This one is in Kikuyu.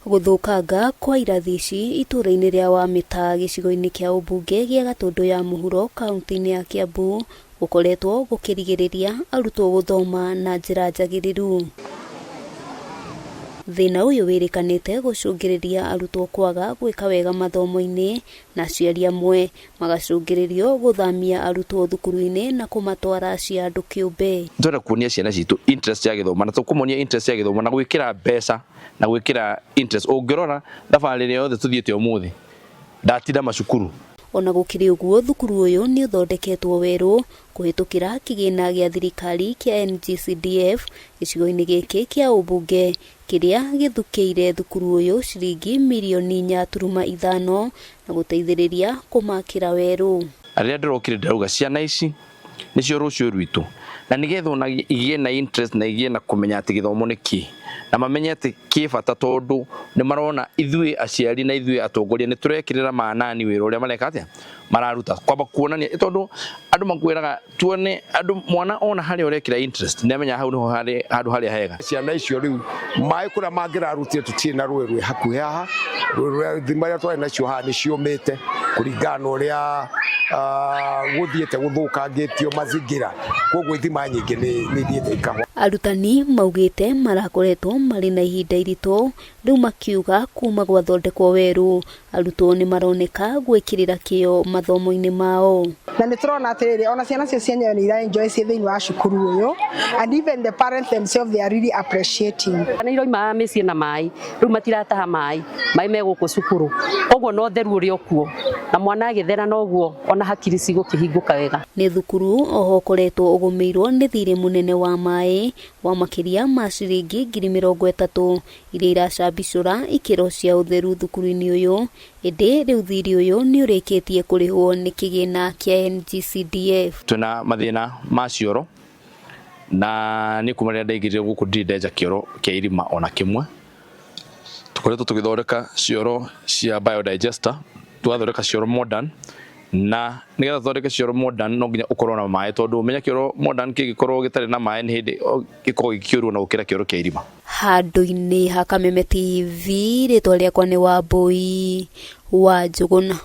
Guthukanga kwa irathi ici itũra-inĩ rĩa Wamĩta gĩcigo-inĩ kĩa ũmbunge gĩa Gatũndũ ya mũhuro kaunti-inĩ ya Kiambu gũkoretwo gũkĩrigĩrĩria arutwo gũthoma na njĩra njagĩrĩru. Thĩna ũyũ wĩrĩkanĩte gũcũngĩrĩria arutwo kwaga gwĩka wega mathomo-inĩ na aciari amwe magacũngĩrĩrio gũthamia arutwo thukuru-inĩ na kũmatwara ciandũ kĩũmbe. Twenda kuonia ciana citũ interest ya gĩthomo na tũkũmonia interest ya gĩthomo na gwĩkĩra mbeca na gwĩkĩra interest. Ũngĩrora thabarĩ ĩrĩa yothe tũthiĩte ũmũthĩ ndatinda macukuru. Ona gũkĩrĩ ũguo thukuru ũyũ nĩ ũthondeketwo werũ kũhĩtũkĩra kĩgĩna gĩa thirikari kĩa NGCDF gĩcigo-inĩ gĩkĩ kĩa ũmbunge kĩrĩa gĩthukĩire thukuru ũyũ ciringi mirioni 4.5 na gũteithĩrĩria kũmakĩra werũ. Arĩa ndĩrokire ndĩrauga ciana ici nĩcio rũciũ rwitũ na nĩgetha ona igĩe na interest na igĩe na kũmenya atĩ gĩthomo nĩ kĩ na mamenye atĩ kĩ bata tondũ nĩ marona ithuĩ aciari na ithuĩ atongoria nĩ tũrekĩrĩra manani wĩra ũrĩa mareka atĩa mararuta kwamba kuonania tondũ andũ makwĩraga tuone andũ mwana ona harĩa ũrekĩra interest nĩ amenya hau nĩho handũ harĩa hega. Ciana icio rĩu maĩ kũrĩa mangĩrarutire tũtirĩ na rũĩ rwĩ hakuhĩ haha, thima iria twarĩ nacio haha nĩ ciũmĩte kũringana na ũrĩa gũthiĩte gũthũkangĩtio mazingira, koguo ithima nyingĩ nĩ ithiĩte ikahwa. Arutani maugĩte marakoretwo marĩ na ihinda iritũ rĩu makiuga kuma gwathondekwo werũ arutwo nĩ maroneka gwĩkĩrĩra kĩo mathomo-inĩ mao. Na nĩ tũrona atĩrĩrĩ ona ciana cio cienyewe nĩ ira-enjoy ciĩ thĩinĩ wa cukuru ũyũ and even the parents themselves they are really appreciating. Nĩ iroima mĩciĩ na maĩ rĩu matirataha maĩ me gũkũ cukuru, koguo no theru ũrĩ okuo na mwana agĩthera noguo ona hakiri cigũkĩhingũka wega. Nĩ thukuru oho ũkoretwo ũgũmĩirwo nĩ thirĩ mũnene wa maĩ wa makĩria ma ciringi 30,000 iria iracambicũra ikĩro cia ũtheru thukuru-inĩ ũyũ, ĩndĩ rĩu thirĩ ũyũ nĩ ũrĩkĩtie kũrĩhwo nĩ kĩgĩna kĩa NGCDF. Twĩna mathĩna ma cioro na nĩ kuma rĩrĩa ndaingĩrire gũkũ ndirĩ ndenja kĩoro kĩa irima ona kĩmwe. Tũkoretwo tũgĩthondeka cioro cia biodigester, tũgathondeka cioro modern na nĩgetha thondeke cioro modern no nginya ũkorwo na maĩ tondũ ũmenya kĩoro modern kĩngĩkorwo gĩtarĩ na maĩ nĩ hĩndĩ gĩkorwo gĩkĩũrwo na gũkĩra kĩoro kĩa irima. Handũ-inĩ ha Kameme TV rĩtwa rĩakwa nĩ Wambui wa Njũgũna.